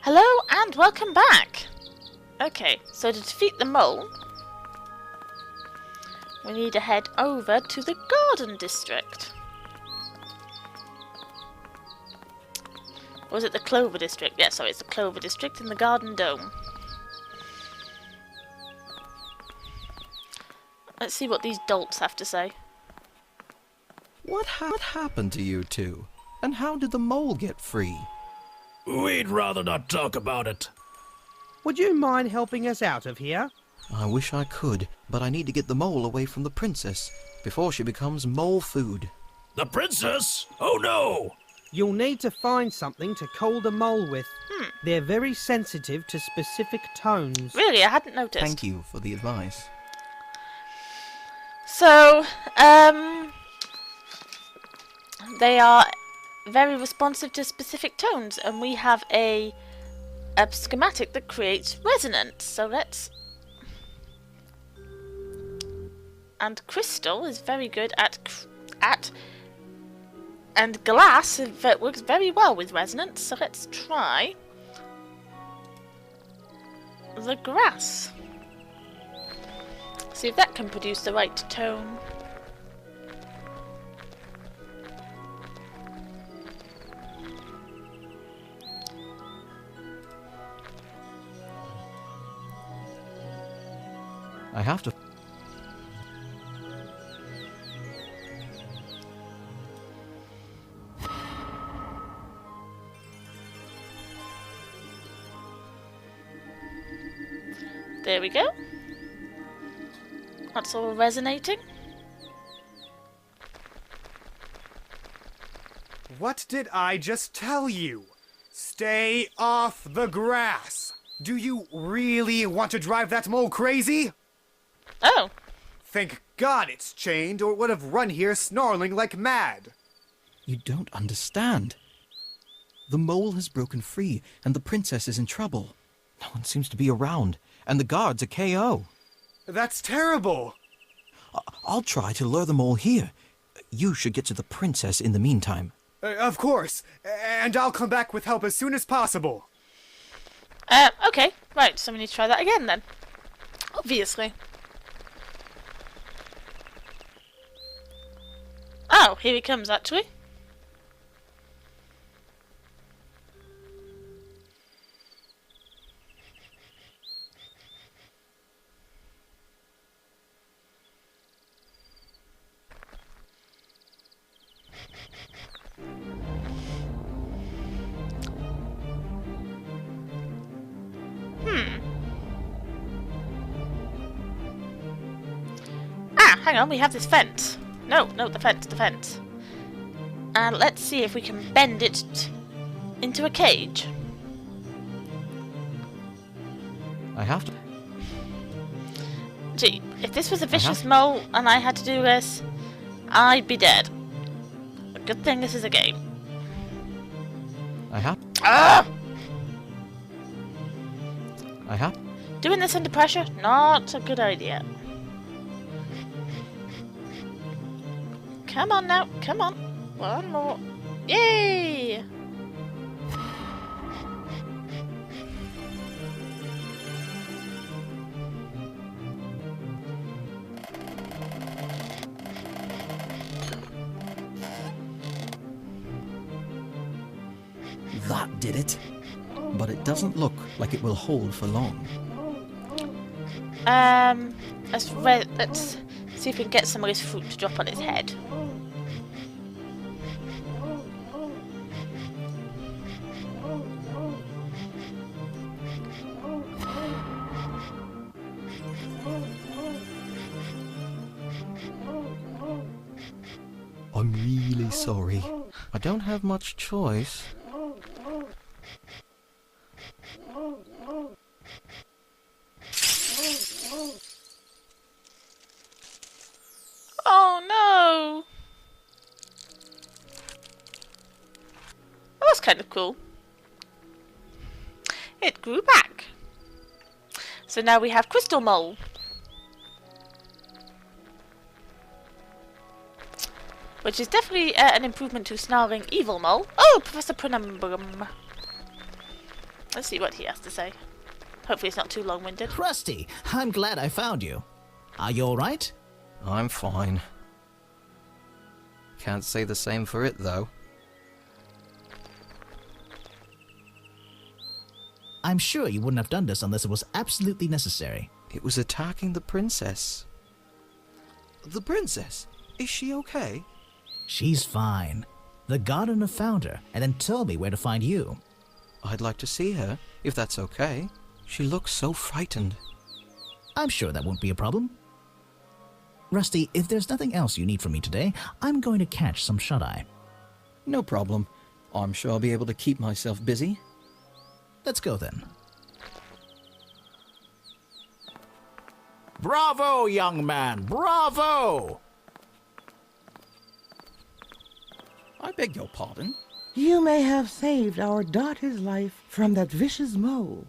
Hello and welcome back! Okay, so to defeat the mole, we need to head over to the Garden District. Or was it the Clover District? Yeah, sorry, it's the Clover District in the Garden Dome. Let's see what these dolts have to say. What happened to you two? And how did the mole get free? We'd rather not talk about it. Would you mind helping us out of here? I wish I could, but I need to get the mole away from the princess before she becomes mole food. The princess? Oh no! You'll need to find something to cull the mole with. They're very sensitive to specific tones. Really, I hadn't noticed. Thank you for the advice. So, they are very responsive to specific tones, and we have a schematic that creates resonance. So let's... And Crystal is very good at and glass works very well with resonance. So let's try the grass. See if that can produce the right tone. I have to... There we go. That's all resonating. What did I just tell you? Stay off the grass. Do you really want to drive that mole crazy? Oh. Thank God it's chained, or it would have run here snarling like mad. You don't understand. The mole has broken free, and the princess is in trouble. No one seems to be around, and the guards are KO. That's terrible. I'll try to lure the mole here. You should get to the princess in the meantime. Of course, and I'll come back with help as soon as possible. Okay, right, so we need to try that again then. Obviously. Oh, here he comes actually. Hang on, we have this fence. No, the fence. And let's see if we can bend it into a cage. I have to... Gee, if this was a vicious mole and I had to do this, I'd be dead. A good thing this is a game. I have... Ah! I have... Doing this under pressure? Not a good idea. Come on now, come on. One more. Yay! That did it. But it doesn't look like it will hold for long. Let's see if we can get some of this fruit to drop on its head. I'm really sorry. I don't have much choice. Oh no! That was kind of cool. It grew back. So now we have Crystal Mole. Which is definitely an improvement to Snarling Evil Mole. Oh, Professor Penumbrum. Let's see what he has to say. Hopefully it's not too long-winded. Rusty, I'm glad I found you. Are you alright? I'm fine. Can't say the same for it, though. I'm sure you wouldn't have done this unless it was absolutely necessary. It was attacking the princess. The princess? Is she okay? She's fine. The gardener found her and then told me where to find you. I'd like to see her, if that's okay. She looks so frightened. I'm sure that won't be a problem. Rusty, if there's nothing else you need from me today, I'm going to catch some shut-eye. No problem. I'm sure I'll be able to keep myself busy. Let's go then. Bravo, young man, bravo! I beg your pardon? You may have saved our daughter's life from that vicious mole.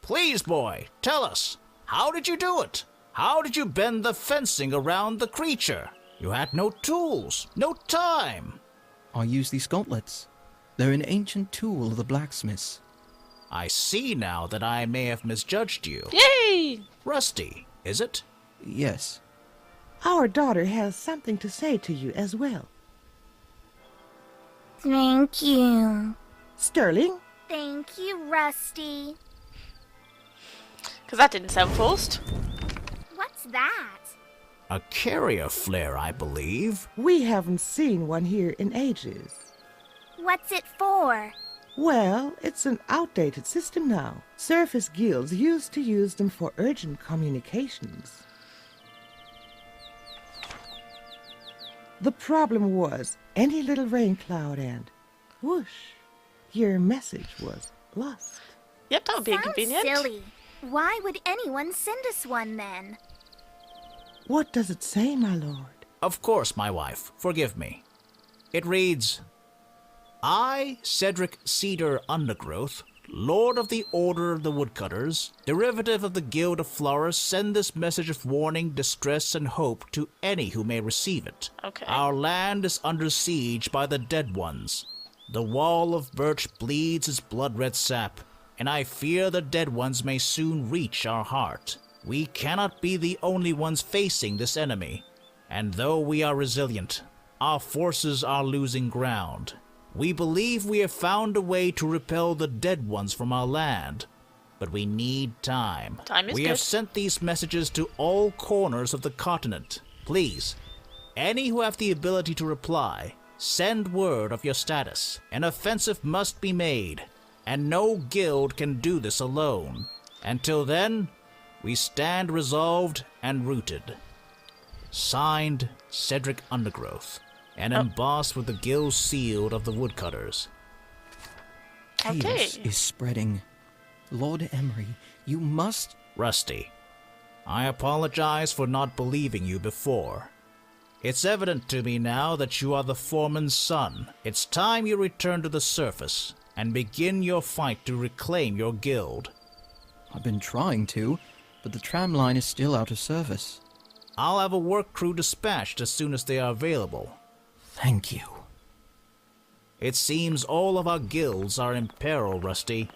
Please, boy, tell us, how did you do it? How did you bend the fencing around the creature? You had no tools, no time. I use these gauntlets. They're an ancient tool of the blacksmiths. I see now that I may have misjudged you. Yay! Rusty, is it? Yes. Our daughter has something to say to you as well. Thank you. Sterling? Thank you, Rusty. Because that didn't sound forced. What's that? A carrier flare, I believe. We haven't seen one here in ages. What's it for? Well, it's an outdated system now. Surface guilds used to use them for urgent communications. The problem was any little rain cloud and whoosh, your message was lost. Yep, that would be Sounds inconvenient. silly. Why would anyone send us one then? What does it say, my lord? Of course, my wife, forgive me. It reads, I, Cedric Cedar Undergrowth, Lord of the Order of the Woodcutters, derivative of the Guild of Florists, send this message of warning, distress, and hope to any who may receive it. Okay. Our land is under siege by the dead ones. The wall of birch bleeds its blood-red sap, and I fear the dead ones may soon reach our heart. We cannot be the only ones facing this enemy, and though we are resilient, our forces are losing ground. We believe we have found a way to repel the dead ones from our land, but we need time. Time is We good. have sent these messages to all corners of the continent. Please, any who have the ability to reply, send word of your status. An offensive must be made, and no guild can do this alone. Until then, we stand resolved and rooted. Signed, Cedric Undergrowth, and embossed with the guild seal of the woodcutters. Okay. Chaos is spreading. Lord Emery, you must... Rusty, I apologize for not believing you before. It's evident to me now that you are the foreman's son. It's time you return to the surface and begin your fight to reclaim your guild. I've been trying to, but the tram line is still out of service. I'll have a work crew dispatched as soon as they are available. Thank you. It seems all of our guilds are in peril, Rusty.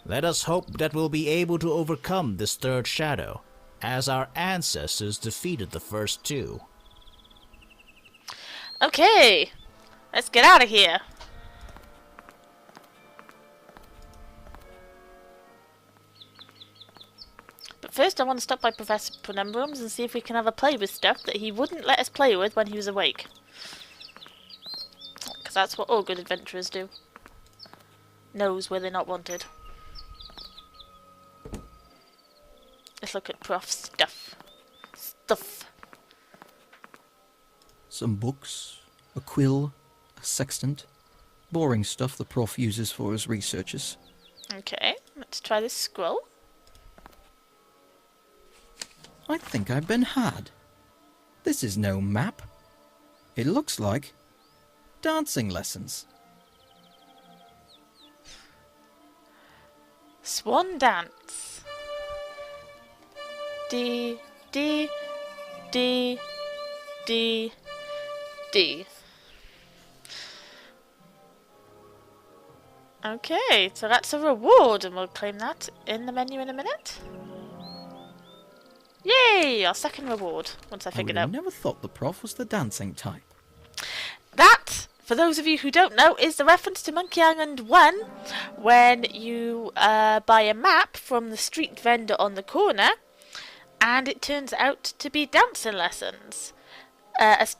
Let us hope that we'll be able to overcome this third shadow, as our ancestors defeated the first two. Okay. Let's get out of here. But first I want to stop by Professor Penumbrum's and see if we can have a play with stuff that he wouldn't let us play with when he was awake. Because that's what all good adventurers do. Knows where they're not wanted. Let's look at Prof's stuff. Some books, a quill, a sextant. Boring stuff the prof uses for his researches. Okay, let's try this scroll. I think I've been had. This is no map. It looks like dancing lessons. Swan dance. D, D, D, D, D. Okay, so that's a reward, and we'll claim that in the menu in a minute. Yay! Our second reward, once I I figured would have out. never thought the prof was the dancing type. That, for those of you who don't know, is the reference to Monkey Island 1, when you buy a map from the street vendor on the corner, and it turns out to be dancing lessons. Dance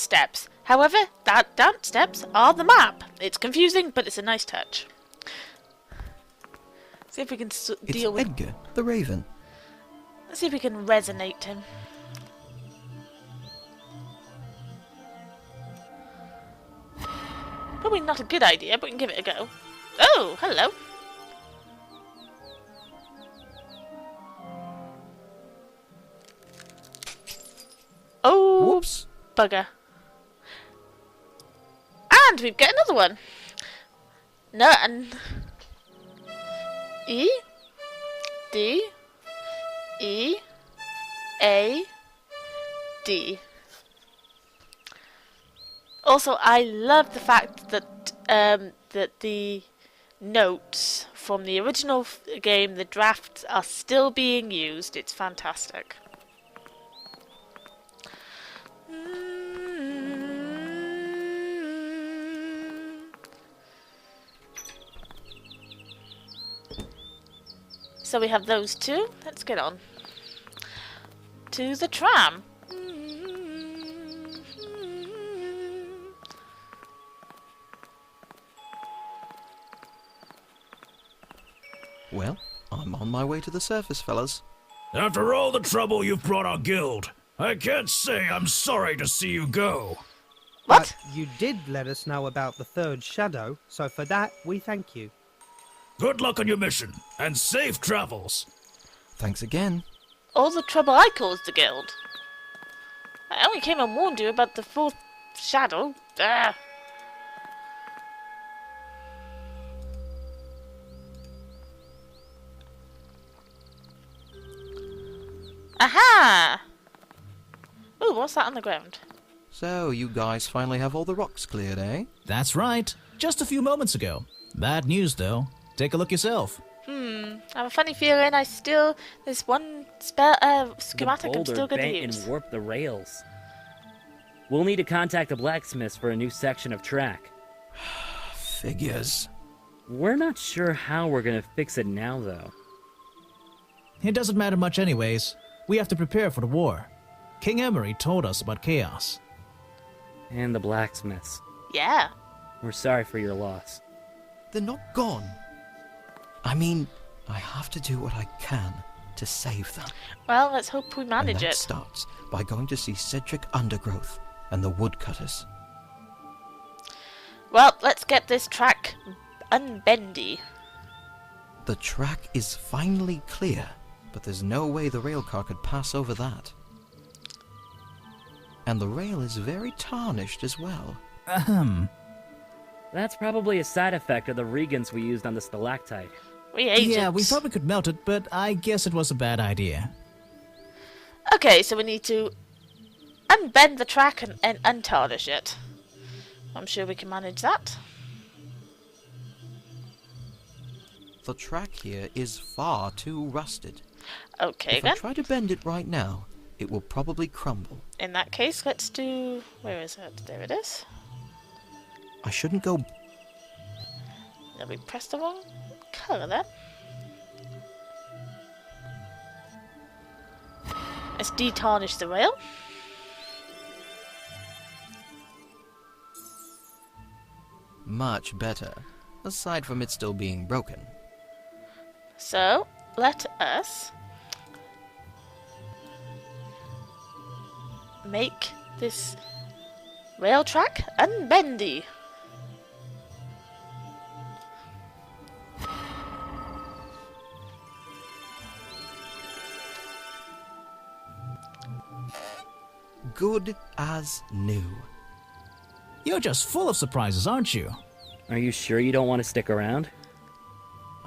steps. However, that dance steps are the map. It's confusing, but it's a nice touch. See if we can It's deal with. Edgar, the Raven. Let's see if we can resonate him. Probably not a good idea, but we can give it a go. Oh, hello. Oh, Whoops. bugger. And we've got another one. No, and E, D, E, A, D. Also, I love the fact that that the notes from the original game, the drafts, are still being used. It's fantastic. So we have those two. Let's get on to the tram. Well, I'm on my way to the surface, fellas. After all the trouble you've brought our guild, I can't say I'm sorry to see you go. What? But you did let us know about the third shadow, so for that, we thank you. Good luck on your mission, and safe travels. Thanks again. All the trouble I caused the guild. I only came and warned you about the fourth shadow. Ah. Aha! Ooh, what's that on the ground? So, you guys finally have all the rocks cleared, eh? That's right. Just a few moments ago. Bad news, though. Take a look yourself. I have a funny feeling there's one schematic I'm still going to bent use. and warped the rails. We'll need to contact the blacksmiths for a new section of track. Figures. We're not sure how we're gonna fix it now, though. It doesn't matter much anyways. We have to prepare for the war. King Emery told us about chaos. And the blacksmiths. Yeah. We're sorry for your loss. They're not gone. I mean, I have to do what I can to save them. Well, let's hope we And manage that it. starts by going to see Cedric Undergrowth and the woodcutters. Well, let's get this track unbendy. The track is finally clear, but there's no way the railcar could pass over that. And the rail is very tarnished as well. Ahem. That's probably a side effect of the regents we used on the stalactite. We agents. Yeah, we probably could melt it, but I guess it was a bad idea. Okay, so we need to unbend the track and untarnish it. I'm sure we can manage that. The track here is far too rusted. Okay, If I then. try to bend it right now, it will probably crumble. In that case, let's do... Where is it? There it is. I shouldn't go... Then we pressed the wrong colour there. Let's de-tarnish the rail. Much better, aside from it still being broken. So, let us make this rail track unbendy. Good as new. You're just full of surprises, aren't you? Are you sure you don't want to stick around?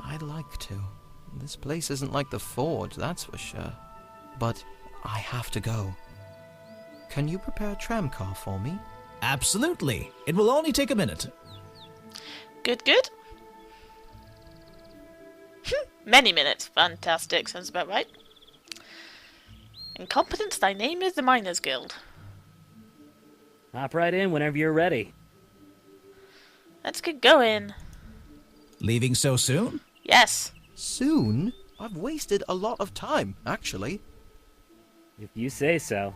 I'd like to. This place isn't like the forge, that's for sure. But I have to go. Can you prepare a tram car for me? Absolutely. It will only take a minute. Good, good. Many minutes. Fantastic. Sounds about right. Incompetence, thy name is the Miners Guild. Hop right in whenever you're ready. Let's get going. Leaving so soon? Yes. Soon? I've wasted a lot of time, actually. If you say so.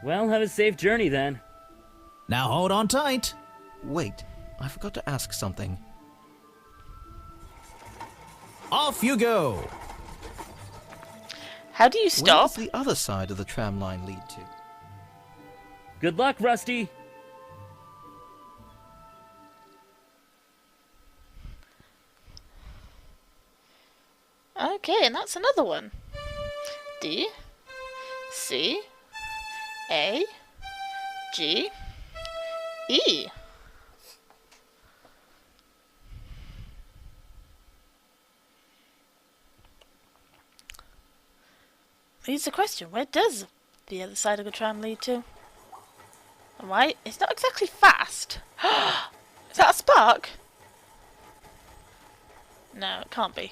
Well, have a safe journey then. Now hold on tight. Wait, I forgot to ask something. Off you go. How do you Where stop? does the other side of the tram line lead to? Good luck, Rusty. Okay, and that's another one. D, C, A, G, E. Here's the question, where does the other side of the tram lead to? Alright, it's not exactly fast. Is that a spark? No, it can't be.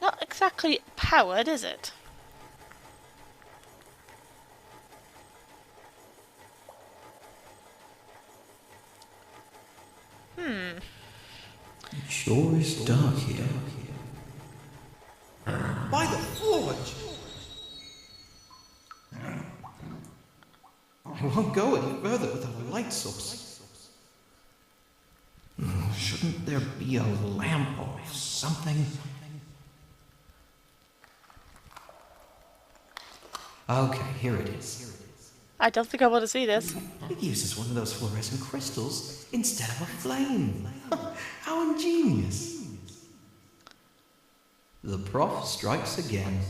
Not exactly powered, is it? It sure is dark here. By the forge! I won't go any further without a light source. Shouldn't there be a lamp or something? Okay, here it is. I don't think I want to see this. It uses one of those fluorescent crystals instead of a flame. How ingenious. The prof strikes again.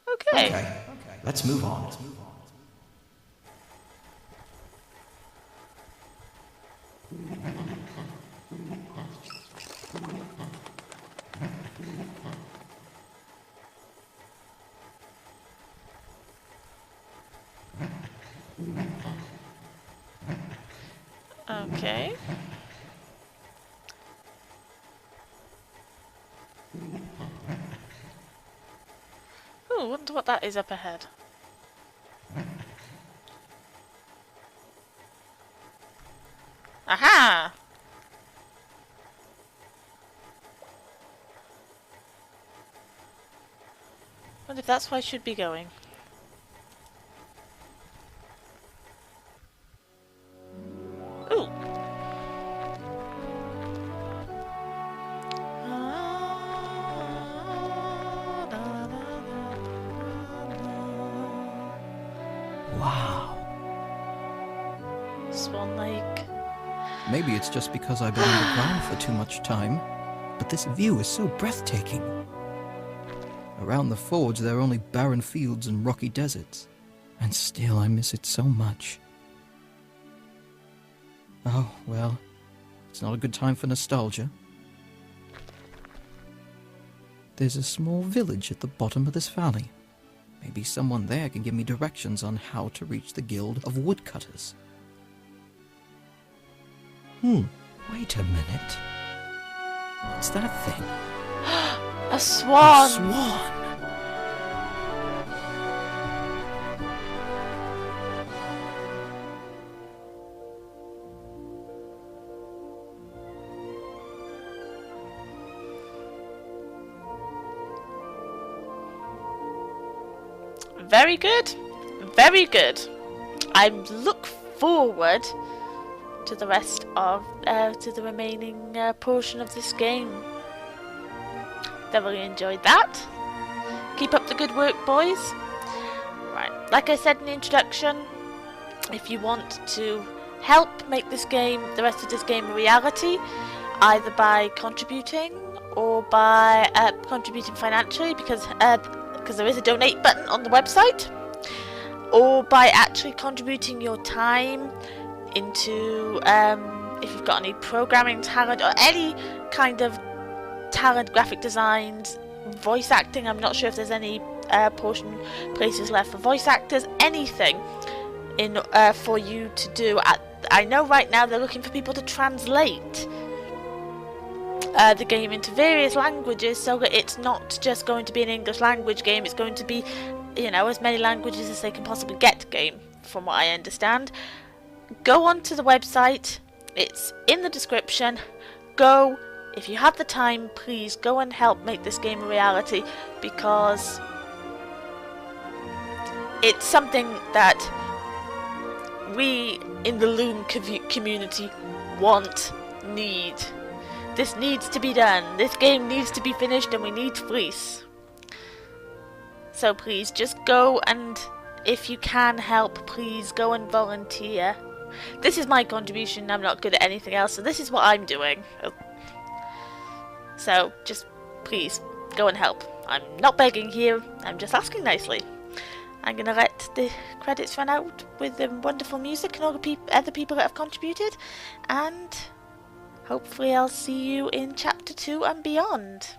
Okay. Let's move on. Okay. Ooh, wonder what that is up ahead. Aha! Wonder if that's where I should be going. Ooh. Wow. Swan Lake. Maybe it's just because I've been underground for too much time, but this view is so breathtaking. Around the forge there are only barren fields and rocky deserts, and still I miss it so much. Oh, well, it's not a good time for nostalgia. There's a small village at the bottom of this valley. Maybe someone there can give me directions on how to reach the Guild of Woodcutters. Wait a minute. What's that thing? A swan! A swan! Very good. Very good. I look forward to the rest of, to the remaining portion of this game. Thoroughly enjoyed that. Keep up the good work, boys. Right, like I said in the introduction, if you want to help make this game, the rest of this game, a reality, either by contributing or by contributing financially, because there is a donate button on the website, or by actually contributing your time into if you've got any programming talent or any kind of talent, graphic designs, voice acting. I'm not sure if there's any places left for voice actors. Anything in for you to do. I know right now they're looking for people to translate the game into various languages, so that it's not just going to be an English language game. It's going to be, you know, as many languages as they can possibly get the game, from what I understand. Go onto the website. It's in the description. Go. If you have the time, please go and help make this game a reality, because it's something that we in the Loom community need. This needs to be done. This game needs to be finished, and we need Fleece. So please, just go, and if you can help, please go and volunteer. This is my contribution. I'm not good at anything else, so this is what I'm doing. So just please go and help. I'm not begging here. I'm just asking nicely. I'm gonna let the credits run out with the wonderful music and all the other people that have contributed, and hopefully I'll see you in chapter 2 and beyond.